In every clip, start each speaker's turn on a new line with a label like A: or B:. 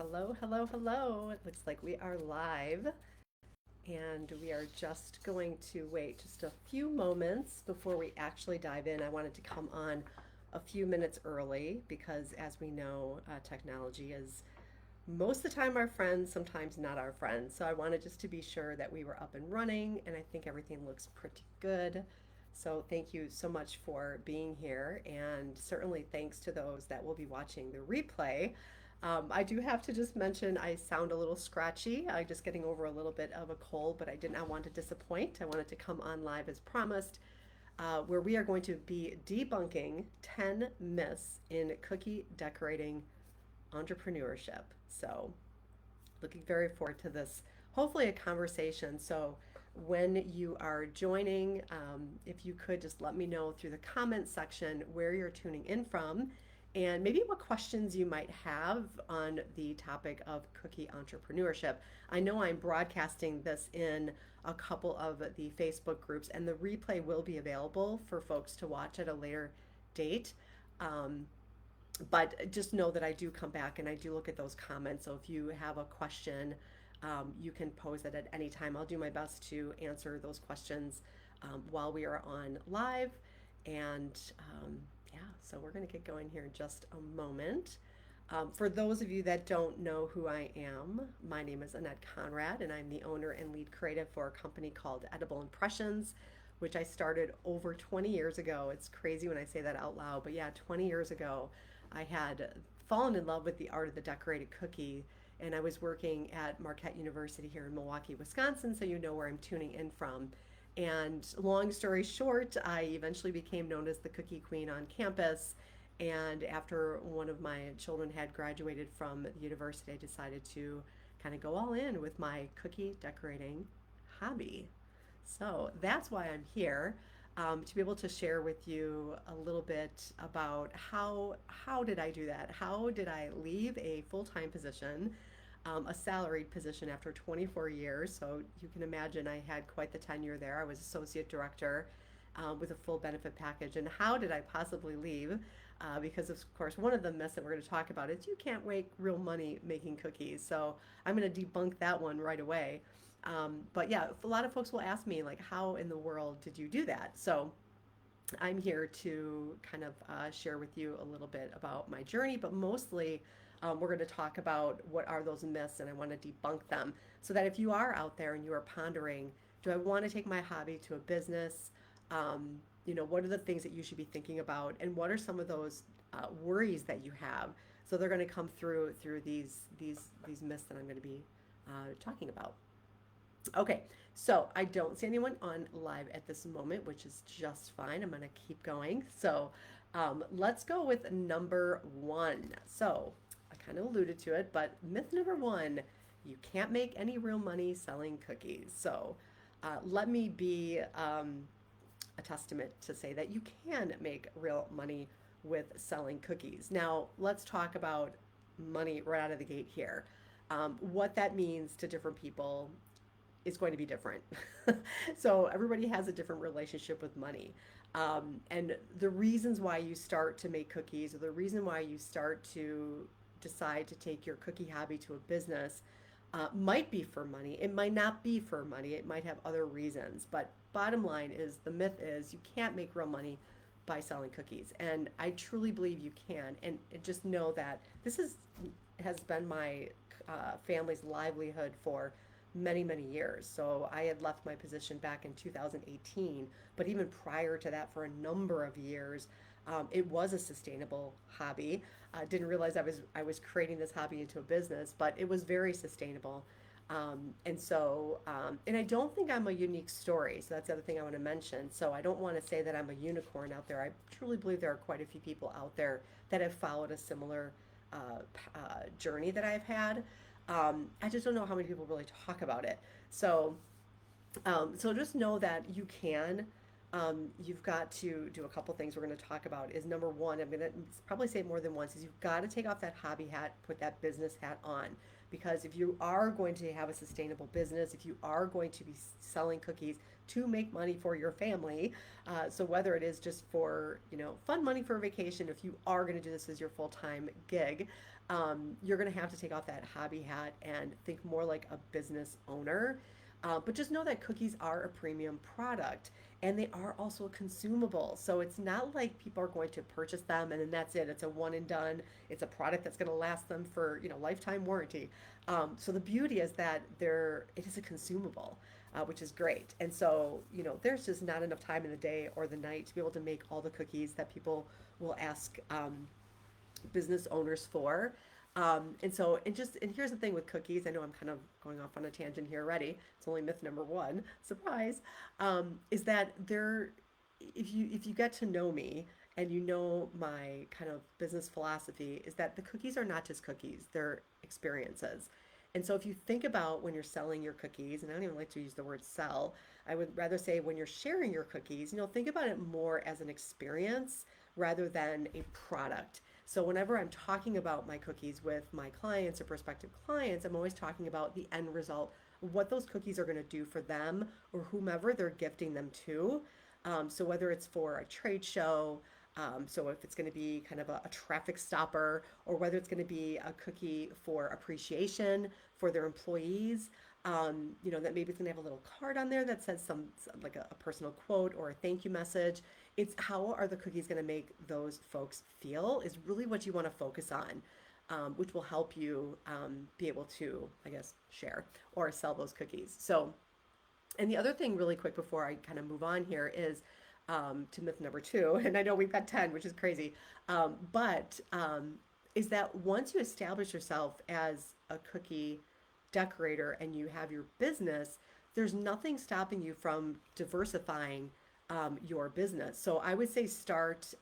A: Hello, hello, hello. It looks like we are live, and we are just going to wait just a few moments before we actually dive in. I wanted to come on a few minutes early because, as we know, technology is most of the time our friends, sometimes not our friends. So I wanted just to be sure that we were up and running, and I think everything looks pretty good. So thank you so much for being here, and certainly thanks to those that will be watching the replay. I do have to just mention I sound a little scratchy. I'm just getting over a little bit of a cold, but I did not want to disappoint. I wanted to come on live as promised, where we are going to be debunking 10 myths in cookie decorating entrepreneurship. So, looking very forward to this. Hopefully, a conversation. So, when you are joining, if you could just let me know through the comment section where you're tuning in from and maybe what questions you might have on the topic of cookie entrepreneurship. I know I'm broadcasting this in a couple of the Facebook groups, and the replay will be available for folks to watch at a later date. Um, but just know that I do come back and I do look at those comments. So if you have a question, you can pose it at any time. I'll do my best to answer those questions while we are on live. And yeah, so we're going to get going here in just a moment. For those of you that don't know who I am, my name is Annette Conrad, and I'm the owner and lead creative for a company called Edible Impressions, which I started over 20 years ago. It's crazy when I say that out loud, but yeah, 20 years ago, I had fallen in love with the art of the decorated cookie, and I was working at Marquette University here in Milwaukee, Wisconsin, so you know where I'm tuning in from. And long story short, I eventually became known as the Cookie Queen on campus. And after one of my children had graduated from the university, I decided to kind of go all in with my cookie decorating hobby. So that's why I'm here, to be able to share with you a little bit about how did I do that? How did I leave a full-time position, a salaried position after 24 years? So you can imagine I had quite the tenure there. I was associate director with a full benefit package. And how did I possibly leave? Because of course, one of the myths that we're going to talk about is you can't make real money making cookies. So I'm going to debunk that one right away. But yeah, a lot of folks will ask me, like, how in the world did you do that? So I'm here to kind of share with you a little bit about my journey, but mostly we're going to talk about what are those myths, and I want to debunk them so that if you are out there and you are pondering, do I want to take my hobby to a business? What are the things that you should be thinking about, and what are some of those worries that you have? So they're going to come through these myths that I'm going to be talking about. Okay, so I don't see anyone on live at this moment, which is just fine. I'm going to keep going. So let's go with number one. So I kind of alluded to it, but myth number one, you can't make any real money selling cookies. So let me be a testament to say that you can make real money with selling cookies. Now, let's talk about money right out of the gate here. What that means to different people is going to be different. So everybody has a different relationship with money. And the reasons why you start to make cookies, or the reason why you start to decide to take your cookie hobby to a business, might be for money. It might not be for money. It might have other reasons. But bottom line is, the myth is you can't make real money by selling cookies. And I truly believe you can. And just know that has been my family's livelihood for many, many years. So I had left my position back in 2018, but even prior to that, for a number of years, it was a sustainable hobby. I didn't realize I was creating this hobby into a business, but it was very sustainable. And I don't think I'm a unique story. So that's the other thing I want to mention. So I don't want to say that I'm a unicorn out there. I truly believe there are quite a few people out there that have followed a similar journey that I've had. I just don't know how many people really talk about it. So just know that you can. You've got to do a couple things we're going to talk about. Is number one, I'm going to probably say it more than once, is you've got to take off that hobby hat, put that business hat on. Because if you are going to have a sustainable business, if you are going to be selling cookies to make money for your family. So whether it is just for, fun money for a vacation, if you are going to do this as your full-time gig, you're going to have to take off that hobby hat and think more like a business owner. But just know that cookies are a premium product and they are also a consumable. So it's not like people are going to purchase them and then that's it. It's a one and done. It's a product that's going to last them for, lifetime warranty. So the beauty is that it is a consumable, which is great. And so, there's just not enough time in the day or the night to be able to make all the cookies that people will ask business owners for. And here's the thing with cookies. I know I'm kind of going off on a tangent here already. It's only myth number one. Surprise. Is that if you get to know me and you know my kind of business philosophy, is that the cookies are not just cookies, they're experiences. And so if you think about when you're selling your cookies, and I don't even like to use the word sell, I would rather say when you're sharing your cookies, think about it more as an experience rather than a product. So whenever I'm talking about my cookies with my clients or prospective clients, I'm always talking about the end result, what those cookies are going to do for them or whomever they're gifting them to. So whether it's for a trade show, so if it's going to be kind of a traffic stopper, or whether it's going to be a cookie for appreciation for their employees, that maybe it's going to have a little card on there that says some like a personal quote or a thank you message. It's how are the cookies going to make those folks feel is really what you want to focus on, which will help you be able to, I guess, share or sell those cookies. So, and the other thing really quick before I kind of move on here is to myth number two, and I know we've got 10, which is crazy, but is that once you establish yourself as a cookie decorator and you have your business, there's nothing stopping you from diversifying your business. So I would say start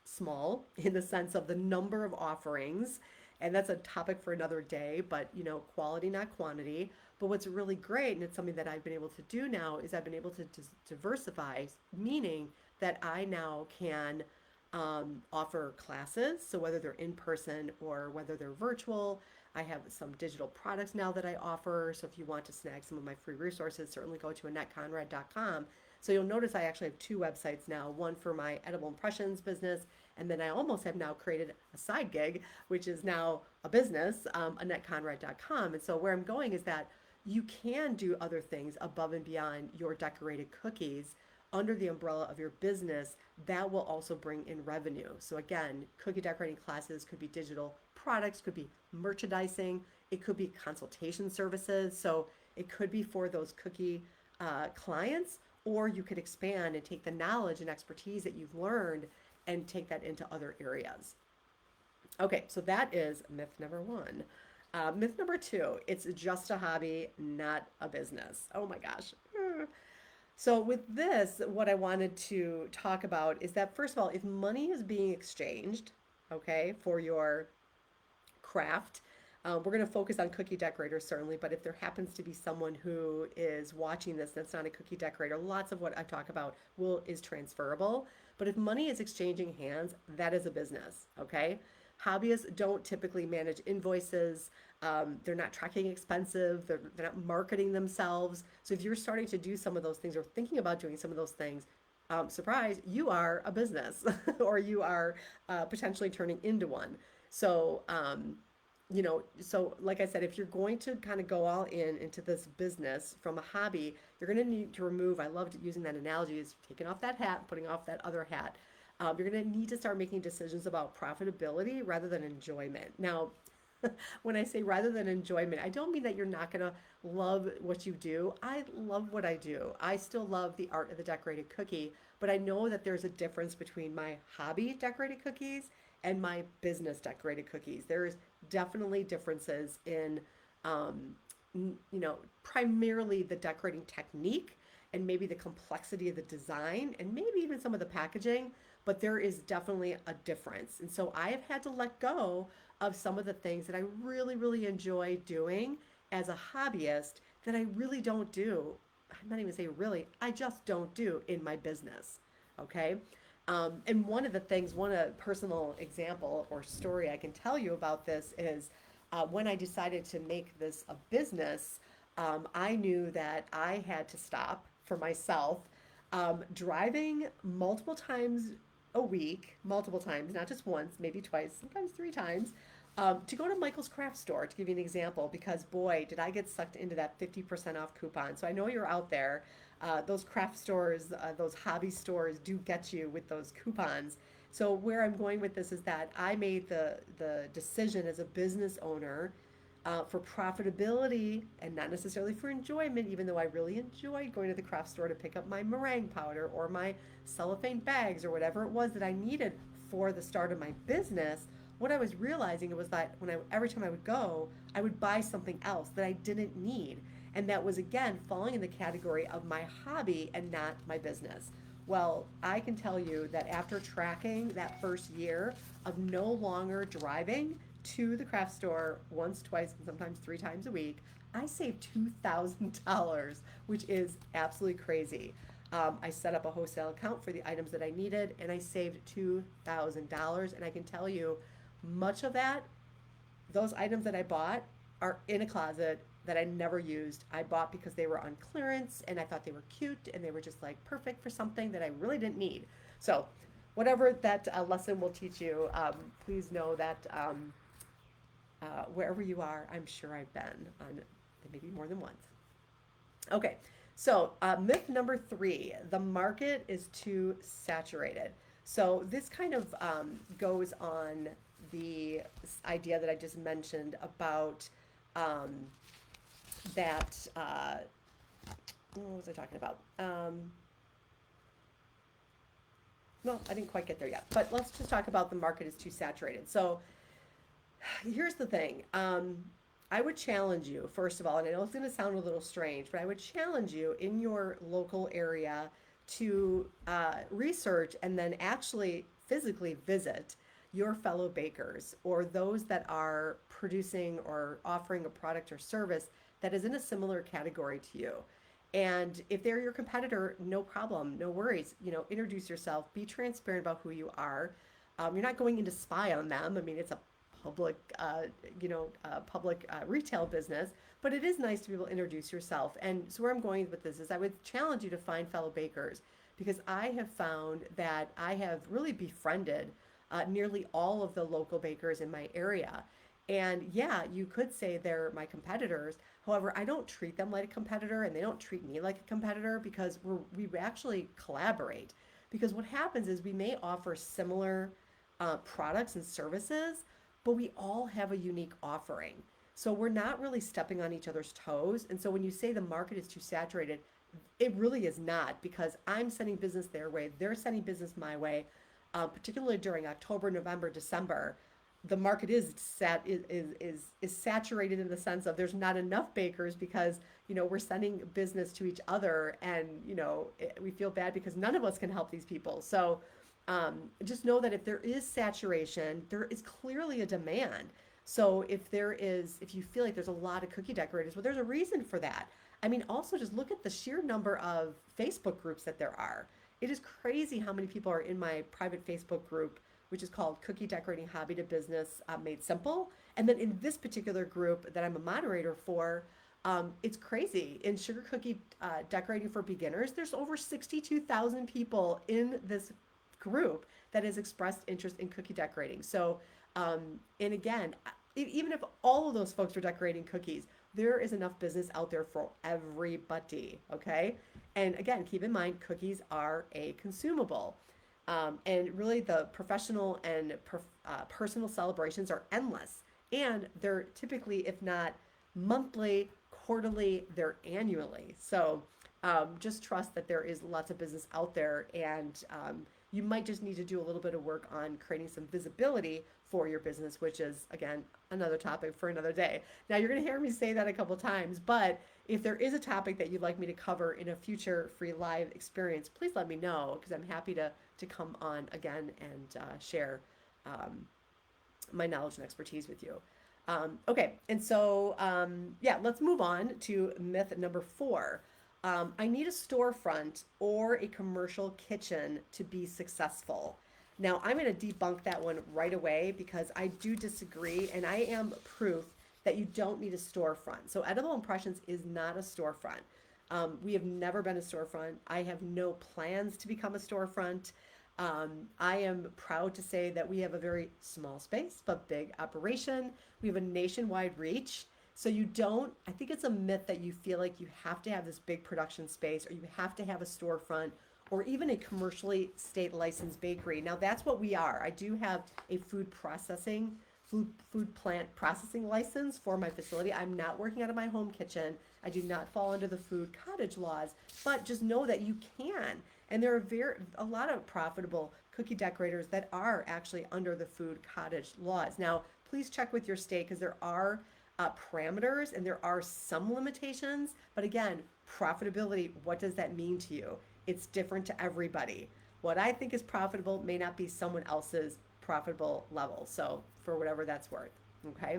A: small in the sense of the number of offerings. And that's a topic for another day, but quality, not quantity. But what's really great, and it's something that I've been able to do now, is I've been able to diversify, meaning that I now can offer classes. So whether they're in person or whether they're virtual, I have some digital products now that I offer. So if you want to snag some of my free resources, certainly go to AnnetteConrad.com. So you'll notice I actually have two websites now, one for my edible impressions business, and then I almost have now created a side gig, which is now a business, AnnetteConrad.com. And so where I'm going is that you can do other things above and beyond your decorated cookies under the umbrella of your business that will also bring in revenue. So again, cookie decorating classes could be digital products, could be merchandising, it could be consultation services. So it could be for those cookie clients, or you could expand and take the knowledge and expertise that you've learned and take that into other areas. Okay, so that is myth number one. Myth number two, it's just a hobby, not a business. Oh my gosh. So with this, what I wanted to talk about is that, first of all, if money is being exchanged, okay, for your craft, we're going to focus on cookie decorators certainly, but if there happens to be someone who is watching this that's not a cookie decorator, lots of what I talk about is transferable. But if money is exchanging hands, that is a business, okay? Hobbyists don't typically manage invoices. They're not tracking expensive. They're not marketing themselves. So if you're starting to do some of those things or thinking about doing some of those things, surprise, you are a business or you are potentially turning into one. So, so like I said, if you're going to kind of go all into this business from a hobby, you're going to need to remove, I loved using that analogy, is taking off that hat, putting off that other hat. You're going to need to start making decisions about profitability rather than enjoyment. Now, when I say rather than enjoyment, I don't mean that you're not going to love what you do. I love what I do. I still love the art of the decorated cookie, but I know that there's a difference between my hobby decorated cookies and my business decorated cookies. There's definitely differences in, primarily the decorating technique and maybe the complexity of the design and maybe even some of the packaging, but there is definitely a difference. And so I have had to let go of some of the things that I really, really enjoy doing as a hobbyist that I really don't do. I'm not even saying really, I just don't do in my business. Okay. And one personal example or story I can tell you about this is when I decided to make this a business, I knew that I had to stop for myself, driving multiple times a week, multiple times, not just once, maybe twice, sometimes three times, to go to Michael's Craft Store, to give you an example, because boy, did I get sucked into that 50% off coupon. So I know you're out there. Those craft stores, those hobby stores do get you with those coupons. So where I'm going with this is that I made the decision as a business owner, for profitability and not necessarily for enjoyment, even though I really enjoyed going to the craft store to pick up my meringue powder or my cellophane bags or whatever it was that I needed for the start of my business. What I was realizing was that every time I would go, I would buy something else that I didn't need. And that was again falling in the category of my hobby and not my business. Well, I can tell you that after tracking that first year of no longer driving to the craft store once, twice, and sometimes three times a week, I saved $2,000, which is absolutely crazy. I set up a wholesale account for the items that I needed, and I saved $2,000. And I can tell you, much of that, those items that I bought, are in a closet that I never used. I bought because they were on clearance, and I thought they were cute, and they were just like perfect for something that I really didn't need. So, whatever that lesson will teach you, please know that. Wherever you are, I'm sure I've been on maybe more than once. Okay, so myth number 3, the market is too saturated. So this kind of goes on the idea that I just mentioned about that, what was I talking about? Well, I didn't quite get there yet, but let's just talk about the market is too saturated. So here's the thing. I would challenge you, first of all, and I know it's going to sound a little strange, but I would challenge you in your local area to research and then actually physically visit your fellow bakers or those that are producing or offering a product or service that is in a similar category to you. And if they're your competitor, no problem, no worries. Introduce yourself, be transparent about who you are. You're not going in to spy on them. I mean, it's a public, retail business, but it is nice to be able to introduce yourself. And so where I'm going with this is I would challenge you to find fellow bakers, because I have found that I have really befriended nearly all of the local bakers in my area. And yeah, you could say they're my competitors. However, I don't treat them like a competitor and they don't treat me like a competitor, because we actually collaborate. Because what happens is we may offer similar products and services, but we all have a unique offering. So we're not really stepping on each other's toes. And so when you say the market is too saturated, it really is not, because I'm sending business their way, they're sending business my way. Particularly during October, November, December, the market is saturated in the sense of there's not enough bakers, because we're sending business to each other, and we feel bad because none of us can help these people. So just know that if there is saturation, there is clearly a demand. So if you feel like there's a lot of cookie decorators, well, there's a reason for that. I mean, also just look at the sheer number of Facebook groups that there are. It is crazy how many people are in my private Facebook group, which is called Cookie Decorating Hobby to Business Made Simple. And then in this particular group that I'm a moderator for, it's crazy. In Sugar Cookie Decorating for Beginners, there's over 62,000 people in this group that has expressed interest in cookie decorating. So, and again, even if all of those folks are decorating cookies, there is enough business out there for everybody, okay? And again, keep in mind, cookies are a consumable. And really the professional and personal celebrations are endless. And they're typically, if not monthly, quarterly, they're annually. So just trust that there is lots of business out there, and you might just need to do a little bit of work on creating some visibility for your business, which is, again, another topic for another day. Now, you're going to hear me say that a couple times, but if there is a topic that you'd like me to cover in a future free live experience, please let me know, because I'm happy to come on again and share my knowledge and expertise with you. Okay, and so, yeah, let's move on to myth number 4. I need a storefront or a commercial kitchen to be successful. Now, I'm going to debunk that one right away, because I do disagree, and I am proof that you don't need a storefront. So Edible Impressions is not a storefront. We have never been a storefront. I have no plans to become a storefront. I am proud to say that we have a very small space, but big operation. We have a nationwide reach. So you don't, I think it's a myth that you feel like you have to have this big production space or you have to have a storefront or even a commercially state licensed bakery. Now that's what we are. I do have a food plant processing license for my facility. I'm not working out of my home kitchen. I do not fall under the food cottage laws, but just know that you can. And there are a lot of profitable cookie decorators that are actually under the food cottage laws. Now, please check with your state because there are parameters and there are some limitations. But again, profitability, what does that mean to you? It's different to everybody. What I think is profitable may not be someone else's profitable level. So for whatever that's worth. Okay.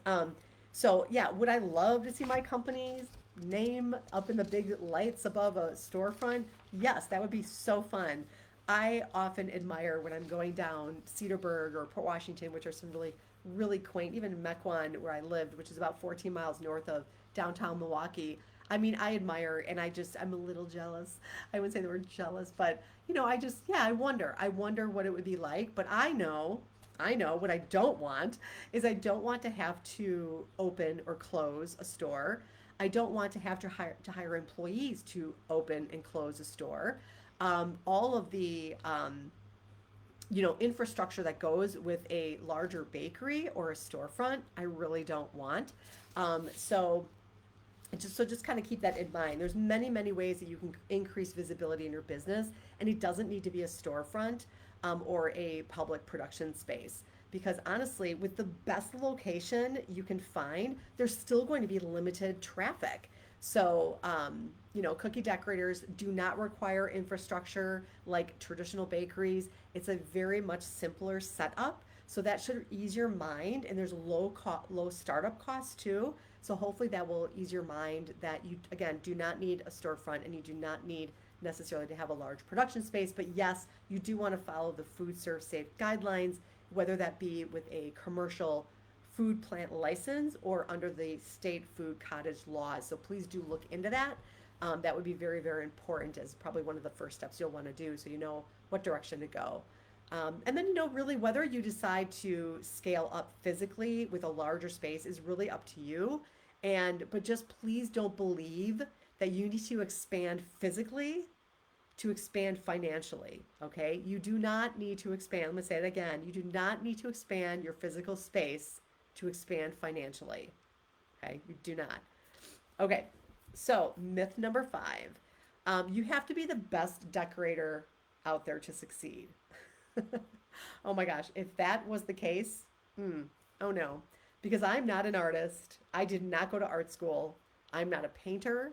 A: Um, so yeah, would I love to see my company's name up in the big lights above a storefront? Yes, that would be so fun. I often admire when I'm going down Cedarburg or Port Washington, which are some really, really quaint, even Mequon, where I lived, which is about 14 miles north of downtown Milwaukee. I mean, I admire and I'm a little jealous. I wouldn't say the word jealous, but yeah, I wonder what it would be like. But I know what I don't want is I don't want to have to open or close a store. I don't want to have to hire employees to open and close a store. All of the infrastructure that goes with a larger bakery or a storefront, I really don't want. So just kind of keep that in mind. There's many ways that you can increase visibility in your business, and it doesn't need to be a storefront or a public production space. Because honestly, with the best location you can find, there's still going to be limited traffic. So, cookie decorators do not require infrastructure like traditional bakeries. It's a very much simpler setup. So that should ease your mind, and there's low startup costs too. So hopefully that will ease your mind that you, again, do not need a storefront and you do not need necessarily to have a large production space. But yes, you do want to follow the food serve safe guidelines, whether that be with a commercial food plant license or under the state food cottage laws. So please do look into that. That would be very important as probably one of the first steps you'll want to do so you know what direction to go. And then, really whether you decide to scale up physically with a larger space is really up to you. But just please don't believe that you need to expand physically to expand financially. Okay. You do not need to expand. I'm going to say it again. You do not need to expand your physical space to expand financially. Okay. You do not. Okay. So myth number 5, you have to be the best decorator out there to succeed. Oh my gosh, if that was the case, oh no, because I'm not an artist. I did not go to art school. I'm not a painter.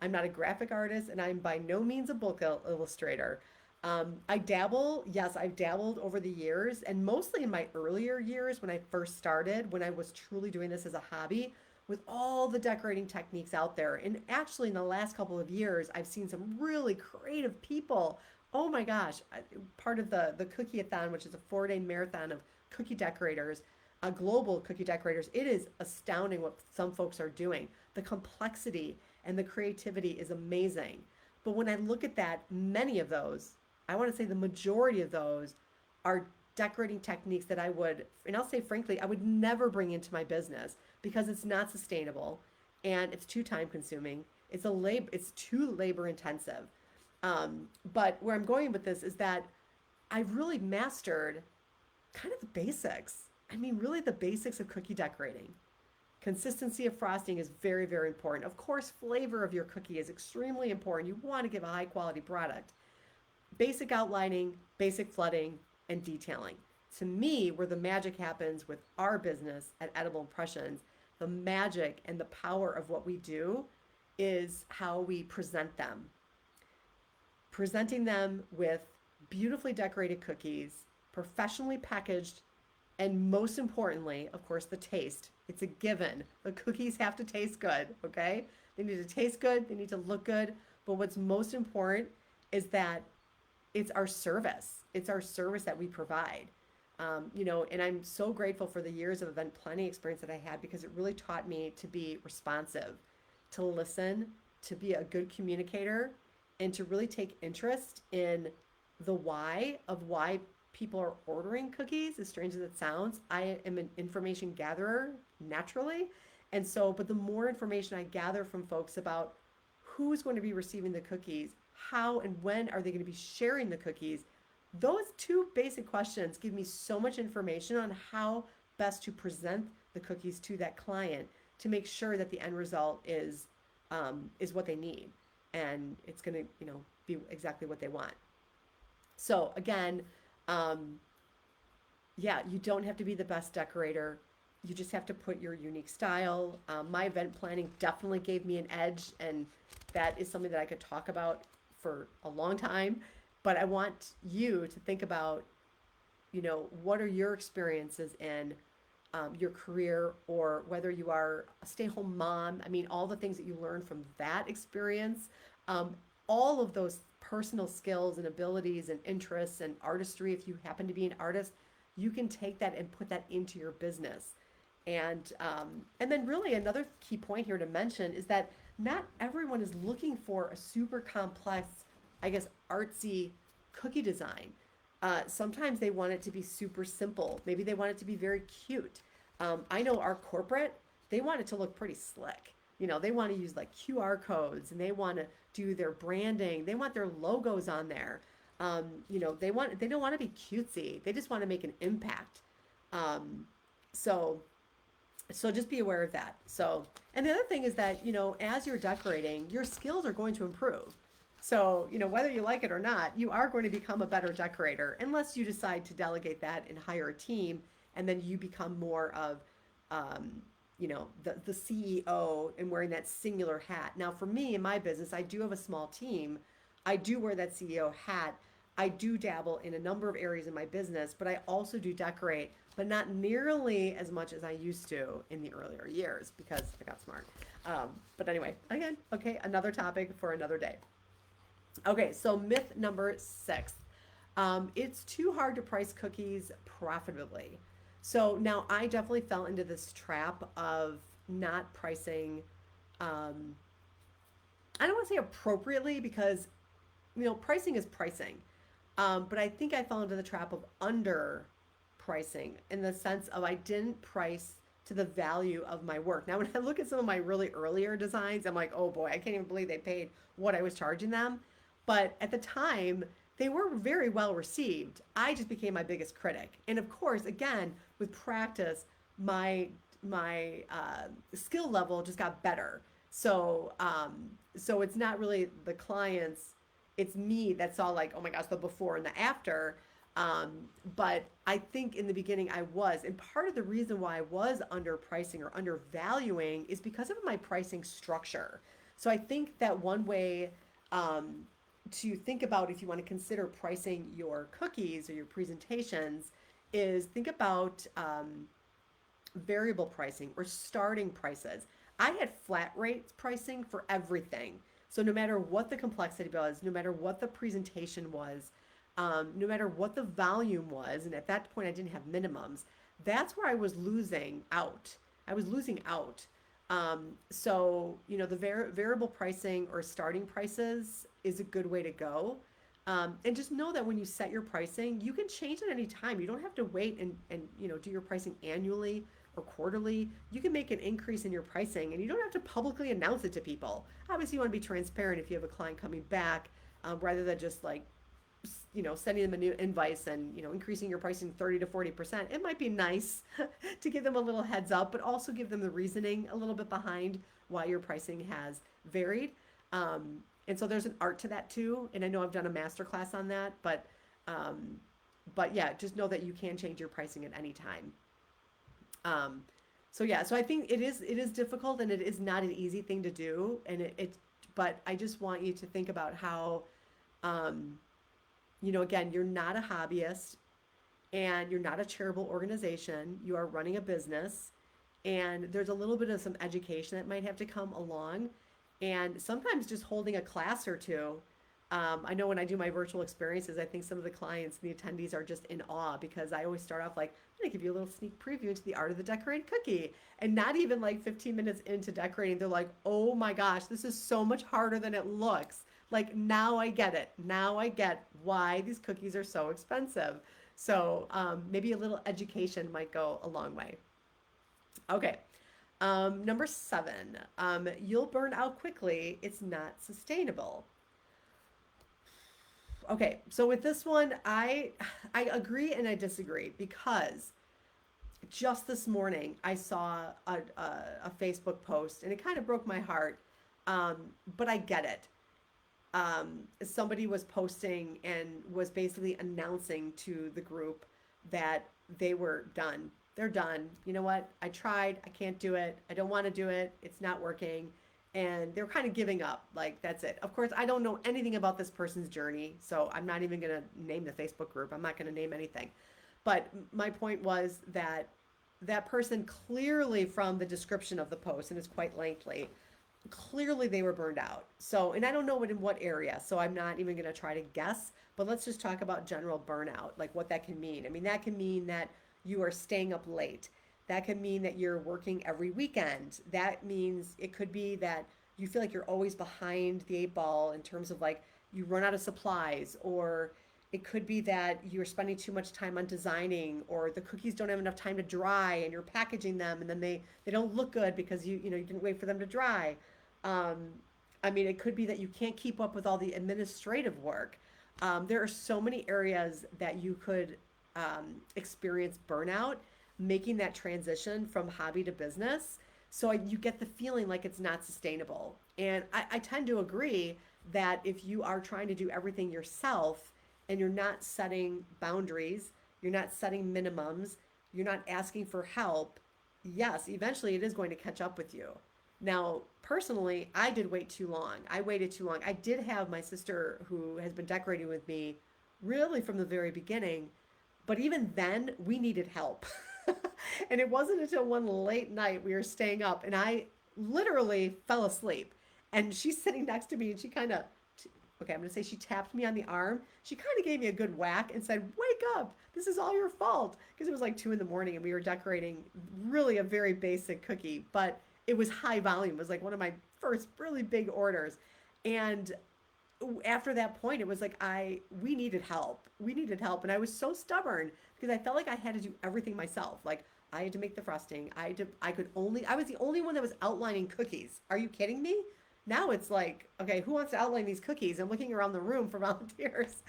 A: I'm not a graphic artist, and I'm by no means a book illustrator. I've dabbled over the years, and mostly in my earlier years when I first started, when I was truly doing this as a hobby, with all the decorating techniques out there. And actually, in the last couple of years, I've seen some really creative people. Oh my gosh, part of the Cookie-a-thon, which is a 4-day marathon of cookie decorators, global cookie decorators, it is astounding what some folks are doing. The complexity and the creativity is amazing. But when I look at that, many of those, I want to say the majority of those are decorating techniques that and I'll say frankly, I would never bring into my business because it's not sustainable and it's too time consuming. It's too labor intensive. But where I'm going with this is that I've really mastered kind of the basics. I mean, really the basics of cookie decorating. Consistency of frosting is very important. Of course, flavor of your cookie is extremely important. You want to give a high quality product. Basic outlining, basic flooding, and detailing. To me, where the magic happens with our business at Edible Impressions, the magic and the power of what we do is how we present them. Presenting them with beautifully decorated cookies, professionally packaged, and most importantly, of course, the taste. It's a given. The cookies have to taste good, okay? They need to taste good, they need to look good, but what's most important is that it's our service. It's our service that we provide. And I'm so grateful for the years of event planning experience that I had because it really taught me to be responsive, to listen, to be a good communicator and to really take interest in the why people are ordering cookies, as strange as it sounds. I am an information gatherer naturally. And so, but the more information I gather from folks about who's going to be receiving the cookies, how and when are they going to be sharing the cookies, those two basic questions give me so much information on how best to present the cookies to that client to make sure that the end result is what they need, and it's going to be exactly what they want. So again, yeah, you don't have to be the best decorator. You just have to put your unique style. My event planning definitely gave me an edge, and that is something that I could talk about for a long time. But I want you to think about, what are your experiences in your career, or whether you are a stay-home mom. I mean, all the things that you learn from that experience, all of those personal skills and abilities and interests and artistry, if you happen to be an artist, you can take that and put that into your business. And then really another key point here to mention is that not everyone is looking for a super complex, I guess, artsy cookie design. Sometimes they want it to be super simple. Maybe they want it to be very cute. I know our corporate, they want it to look pretty slick. They want to use like QR codes, and they want to do their branding. They want their logos on there. They don't want to be cutesy. They just want to make an impact. So just be aware of that. So, and the other thing is that, as you're decorating, your skills are going to improve. So, whether you like it or not, you are going to become a better decorator, unless you decide to delegate that and hire a team, and then you become more of, the CEO and wearing that singular hat. Now, for me in my business, I do have a small team. I do wear that CEO hat. I do dabble in a number of areas in my business, but I also do decorate, but not nearly as much as I used to in the earlier years because I got smart. But anyway, again, okay, another topic for another day. Okay, so myth number 6. It's too hard to price cookies profitably. So now I definitely fell into this trap of not pricing, I don't want to say appropriately, because, pricing is pricing. But I think I fell into the trap of under pricing, in the sense of I didn't price to the value of my work. Now, when I look at some of my really earlier designs, I'm like, oh boy, I can't even believe they paid what I was charging them. But at the time, they were very well received. I just became my biggest critic. And of course, again, with practice, my skill level just got better. So it's not really the clients, it's me that saw like, oh my gosh, the before and the after. But I think in the beginning I was, and part of the reason why I was underpricing or undervaluing is because of my pricing structure. So I think that one way to think about, if you want to consider pricing your cookies or your presentations, is think about variable pricing or starting prices. I had flat rate pricing for everything. So no matter what the complexity was, no matter what the presentation was, no matter what the volume was, and at that point I didn't have minimums, that's where I was losing out. I was losing out. So, the variable pricing or starting prices is a good way to go. And just know that when you set your pricing, you can change it any time. You don't have to wait and do your pricing annually or quarterly. You can make an increase in your pricing, and you don't have to publicly announce it to people. Obviously, you want to be transparent if you have a client coming back, rather than just like, sending them a new invoice and, increasing your pricing 30 to 40%. It might be nice to give them a little heads up, but also give them the reasoning a little bit behind why your pricing has varied. And so there's an art to that too. And I know I've done a masterclass on that, but yeah, just know that you can change your pricing at any time. So I think it is difficult, and it is not an easy thing to do. And but I just want you to think about how, again, you're not a hobbyist, and you're not a charitable organization. You are running a business, and there's a little bit of some education that might have to come along. And sometimes just holding a class or two I know when I do my virtual experiences, I think some of the clients and the attendees are just in awe because I always start off like, I'm gonna give you a little sneak preview into the art of the decorated cookie. And not even like 15 minutes into decorating, they're like, oh my gosh, this is so much harder than it looks. Like now I get it. Now I get why these cookies are so expensive. So maybe a little education might go a long way. Okay. Number 7, you'll burn out quickly. It's not sustainable. Okay, so with this one, I agree and I disagree because just this morning I saw a Facebook post and it kind of broke my heart, but I get it. Somebody was posting and was basically announcing to the group that they were done. They're done. You know what? I tried. I can't do it. I don't want to do it. It's not working. And they're kind of giving up. Like, that's it. Of course, I don't know anything about this person's journey. So I'm not even going to name the Facebook group. I'm not going to name anything. But my point was that that person clearly, from the description of the post, and it's quite lengthy, clearly they were burned out. So, and I don't know in what area, so I'm not even going to try to guess, but let's just talk about general burnout, like what that can mean. I mean, that can mean that you are staying up late. That can mean that you're working every weekend. That means it could be that you feel like you're always behind the 8 ball in terms of like you run out of supplies, or it could be that you're spending too much time on designing, or the cookies don't have enough time to dry and you're packaging them and then they don't look good because you didn't wait for them to dry. Um, I mean, it could be that you can't keep up with all the administrative work. There are so many areas that you could experience burnout making that transition from hobby to business. So you get the feeling like it's not sustainable. And I tend to agree that if you are trying to do everything yourself and you're not setting boundaries, you're not setting minimums, you're not asking for help, yes, eventually it is going to catch up with you. Now, personally, I did wait too long. I waited too long. I did have my sister who has been decorating with me really from the very beginning, but even then, we needed help. And it wasn't until one late night we were staying up and I literally fell asleep. And she's sitting next to me and she kind of, okay, I'm going to say she tapped me on the arm. She kind of gave me a good whack and said, wake up. This is all your fault. Because it was like 2 in the morning and we were decorating really a very basic cookie, but it was high volume. It was like one of my first really big orders. And after that point, it was like we needed help. We needed help. And I was so stubborn because I felt like I had to do everything myself. Like I had to make the frosting. I was the only one that was outlining cookies. Are you kidding me? Now it's like, okay, who wants to outline these cookies? I'm looking around the room for volunteers.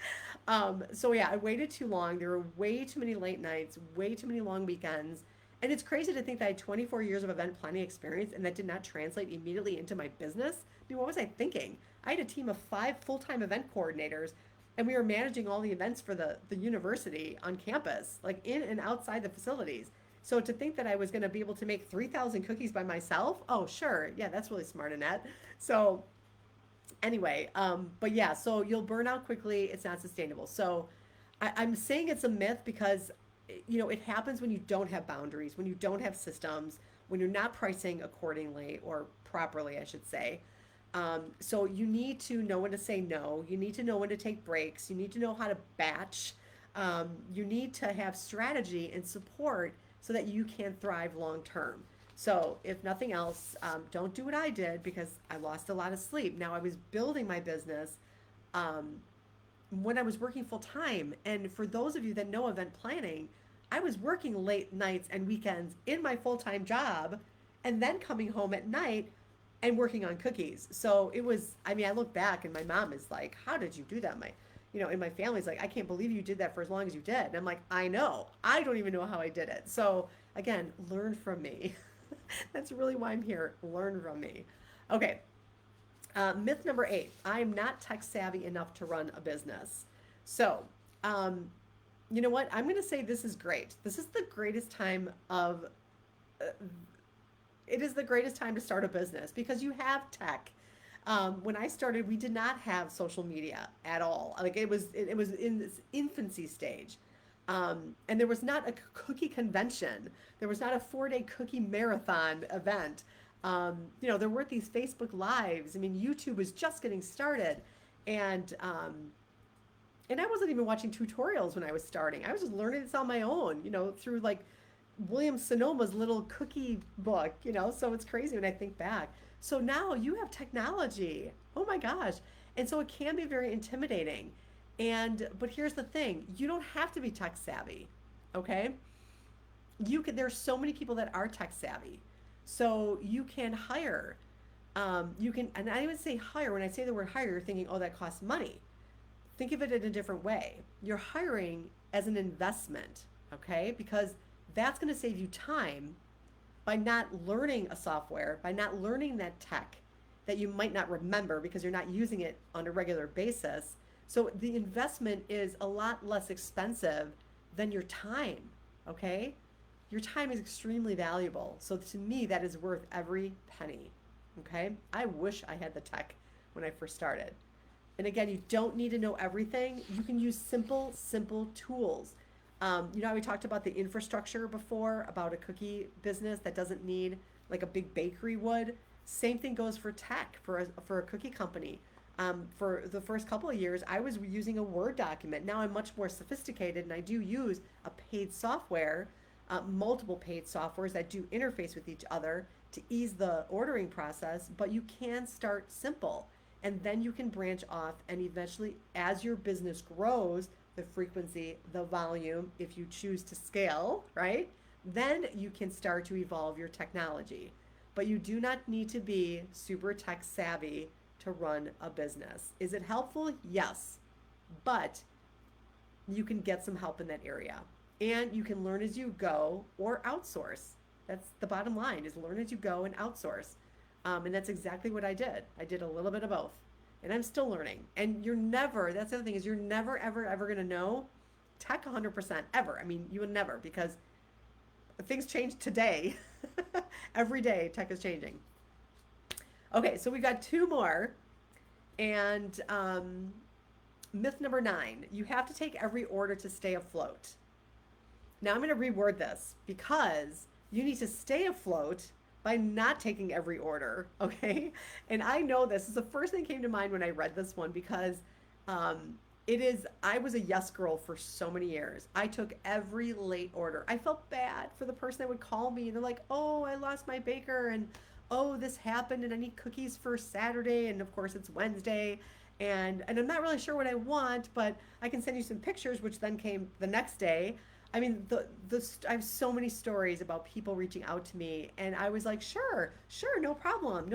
A: So yeah, I waited too long. There were way too many late nights, way too many long weekends. And it's crazy to think that I had 24 years of event planning experience and that did not translate immediately into my business. I mean, what was I thinking? I had a team of 5 full-time event coordinators and we were managing all the events for the university on campus, like in and outside the facilities. So to think that I was going to be able to make 3,000 cookies by myself, oh, sure. Yeah, that's really smart, Annette. So anyway, but yeah, so you'll burn out quickly. It's not sustainable. So I'm saying it's a myth because, it happens when you don't have boundaries, when you don't have systems, when you're not pricing accordingly or properly, I should say. So you need to know when to say no. You need to know when to take breaks. You need to know how to batch. You need to have strategy and support so that you can thrive long term. So if nothing else, don't do what I did because I lost a lot of sleep. Now I was building my business when I was working full time. And for those of you that know event planning, I was working late nights and weekends in my full-time job and then coming home at night and working on cookies. So it was, I mean, I look back and my mom is like, how did you do that? And my family's like, I can't believe you did that for as long as you did. And I'm like, I know. I don't even know how I did it. So again, learn from me. That's really why I'm here. Learn from me. Okay. Myth number 8, I'm not tech savvy enough to run a business. So, you know what? I'm going to say this is great. This is the greatest time it is the greatest time to start a business because you have tech. When I started, we did not have social media at all. Like it was in this infancy stage. And there was not a cookie convention. There was not a 4-day cookie marathon event. There weren't these Facebook lives. I mean, YouTube was just getting started. And and I wasn't even watching tutorials when I was starting. I was just learning this on my own, through like William Sonoma's little cookie book, so it's crazy when I think back. So now you have technology. Oh my gosh. And so it can be very intimidating. But here's the thing, you don't have to be tech savvy. Okay? There's so many people that are tech savvy. So you can hire. And I even say hire, when I say the word hire, you're thinking, oh, that costs money. Think of it in a different way. You're hiring as an investment, okay? Because that's going to save you time by not learning a software, by not learning that tech that you might not remember because you're not using it on a regular basis. So the investment is a lot less expensive than your time, okay? Your time is extremely valuable. So to me, that is worth every penny, okay? I wish I had the tech when I first started. And again, you don't need to know everything. You can use simple tools. We talked about the infrastructure before, about a cookie business that doesn't need like a big bakery would. Same thing goes for tech, for a cookie company. For the first couple of years, I was using a Word document. Now I'm much more sophisticated, and I do use a paid software, multiple paid softwares that do interface with each other to ease the ordering process, but you can start simple. And then you can branch off, and eventually, as your business grows, the frequency, the volume, if you choose to scale, right? Then you can start to evolve your technology. But you do not need to be super tech savvy to run a business. Is it helpful? Yes. But you can get some help in that area. And you can learn as you go or outsource. That's the bottom line, is learn as you go and outsource. And that's exactly what I did. I did a little bit of both. And I'm still learning. And that's the other thing, is you're never, ever going to know tech 100%, ever. I mean, you would never, because things change today. Every day, tech is changing. Okay, so we got two more. And myth number 9, you have to take every order to stay afloat. Now I'm going to reword this, because you need to stay afloat by not taking every order, okay? And I know this is the first thing that came to mind when I read this one, because I was a yes girl for so many years. I took every late order. I felt bad for the person that would call me and they're like, oh, I lost my baker, and oh, this happened, and I need cookies for Saturday, and of course it's Wednesday, and I'm not really sure what I want, but I can send you some pictures, which then came the next day. I mean, I have so many stories about people reaching out to me, and I was like, sure, no problem.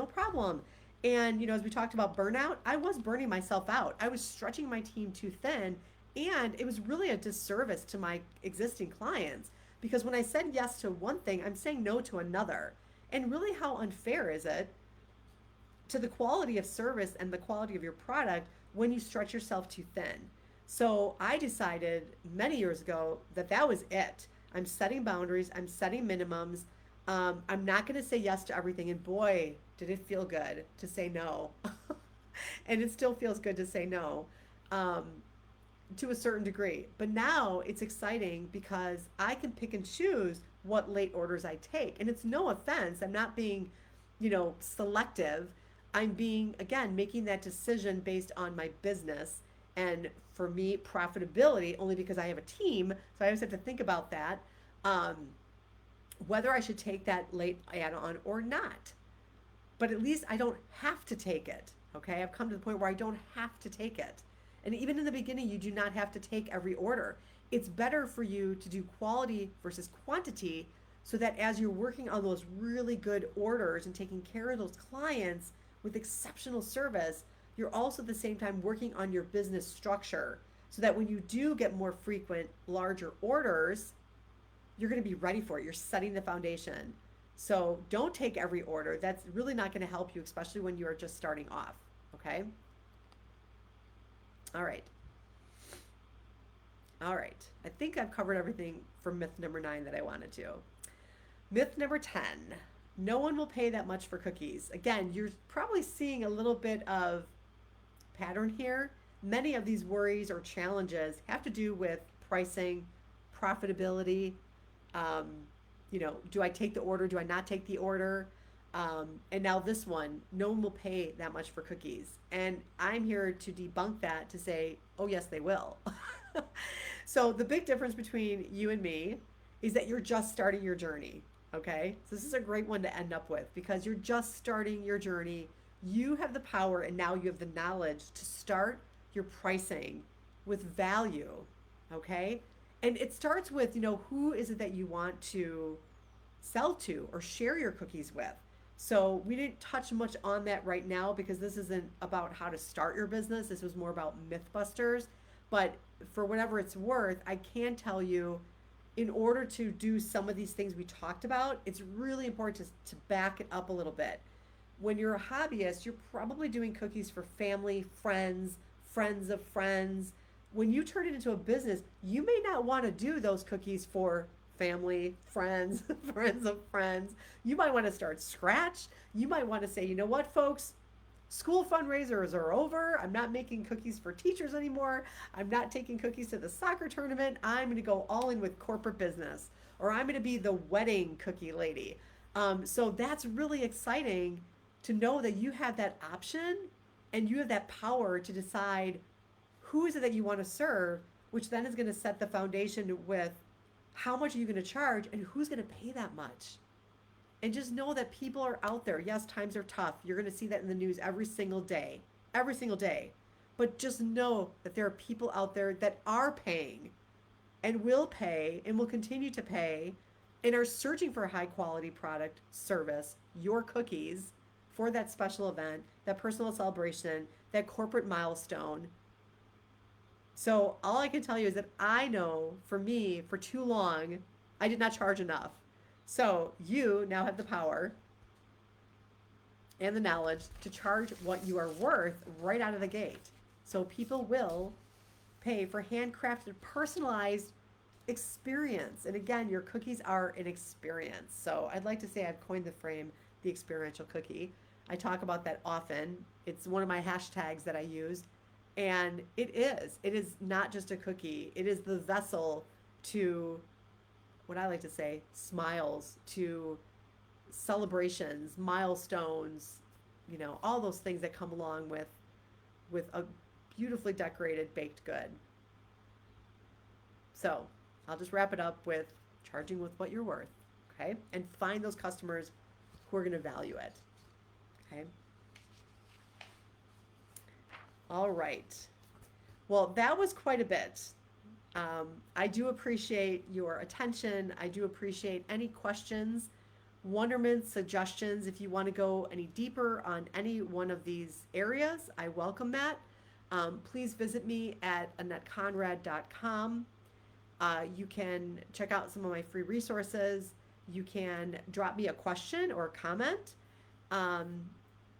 A: And, as we talked about burnout, I was burning myself out. I was stretching my team too thin, and it was really a disservice to my existing clients, because when I said yes to one thing, I'm saying no to another. And really, how unfair is it to the quality of service and the quality of your product when you stretch yourself too thin? So I decided many years ago that was it. I'm setting boundaries. I'm setting minimums. I'm not going to say yes to everything. And boy, did it feel good to say no. And it still feels good to say no, to a certain degree. But now it's exciting because I can pick and choose what late orders I take. And it's no offense. I'm not being, selective. I'm making that decision based on my business. And for me, profitability, only because I have a team. So I always have to think about that, whether I should take that late add-on or not. But at least I don't have to take it, okay? I've come to the point where I don't have to take it. And even in the beginning, you do not have to take every order. It's better for you to do quality versus quantity, so that as you're working on those really good orders and taking care of those clients with exceptional service, you're also at the same time working on your business structure, so that when you do get more frequent, larger orders, you're going to be ready for it. You're setting the foundation. So don't take every order. That's really not going to help you, especially when you are just starting off, okay? All right. I think I've covered everything for myth number 9 that I wanted to. Myth number 10, no one will pay that much for cookies. Again, you're probably seeing a little bit of pattern here. Many of these worries or challenges have to do with pricing, profitability. Do I take the order? Do I not take the order? And now this one, no one will pay that much for cookies. And I'm here to debunk that, to say, oh, yes, they will. So the big difference between you and me is that you're just starting your journey. Okay. So this is a great one to end up with because you're just starting your journey. You have the power and now you have the knowledge to start your pricing with value. Okay. And it starts with, who is it that you want to sell to or share your cookies with. So we didn't touch much on that right now because this isn't about how to start your business. This was more about Mythbusters. But for whatever it's worth, I can tell you in order to do some of these things we talked about, it's really important to back it up a little bit. When you're a hobbyist, you're probably doing cookies for family, friends, friends of friends. When you turn it into a business, you may not want to do those cookies for family, friends, friends of friends. You might want to start scratch. You might want to say, you know what, folks? School fundraisers are over. I'm not making cookies for teachers anymore. I'm not taking cookies to the soccer tournament. I'm going to go all in with corporate business, or I'm going to be the wedding cookie lady. So that's really exciting to know that you have that option and you have that power to decide who is it that you want to serve, which then is going to set the foundation with how much are you going to charge and who's going to pay that much. And just know that people are out there. Yes, times are tough. You're going to see that in the news every single day. Every single day. But just know that there are people out there that are paying and will pay and will continue to pay and are searching for a high quality product, service, your cookies for that special event, that personal celebration, that corporate milestone. So all I can tell you is that I know for me, for too long, I did not charge enough. So you now have the power and the knowledge to charge what you are worth right out of the gate. So people will pay for handcrafted, personalized experience. And again, your cookies are an experience. So I'd like to say I've coined the frame, the experiential cookie. I talk about that often. It's one of my hashtags that I use. And it is not just a cookie. It is the vessel to what I like to say, smiles, to celebrations, milestones, all those things that come along with a beautifully decorated baked good. So I'll just wrap it up with charging with what you're worth, okay? And find those customers who are going to value it, okay? All right. Well, that was quite a bit. I do appreciate your attention. I do appreciate any questions, wonderments, suggestions. If you want to go any deeper on any one of these areas, I welcome that. Please visit me at AnnetteConrad.com. You can check out some of my free resources. You can drop me a question or a comment.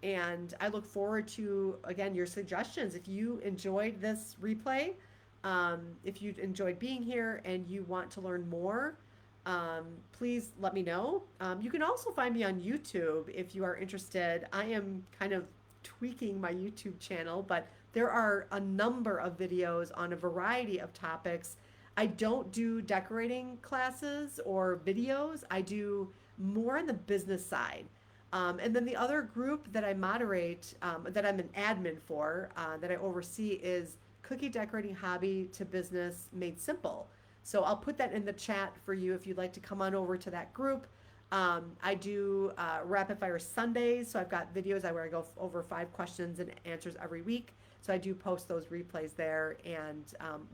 A: And I look forward to, again, your suggestions. If you enjoyed this replay, if you enjoyed being here and you want to learn more, please let me know. You can also find me on YouTube if you are interested. I am kind of tweaking my YouTube channel, but there are a number of videos on a variety of topics. I don't do decorating classes or videos. I do more on the business side. And then the other group that I moderate, that I'm an admin for, that I oversee is Cookie Decorating Hobby to Business Made Simple. So I'll put that in the chat for you if you'd like to come on over to that group. I do Rapid Fire Sundays, so I've got videos where I go over 5 questions and answers every week. So I do post those replays there and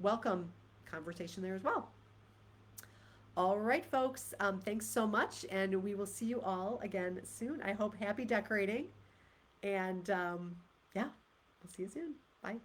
A: welcome conversation there as well. All right, folks, thanks so much, and we will see you all again soon. I hope happy decorating, and yeah, we'll see you soon. Bye.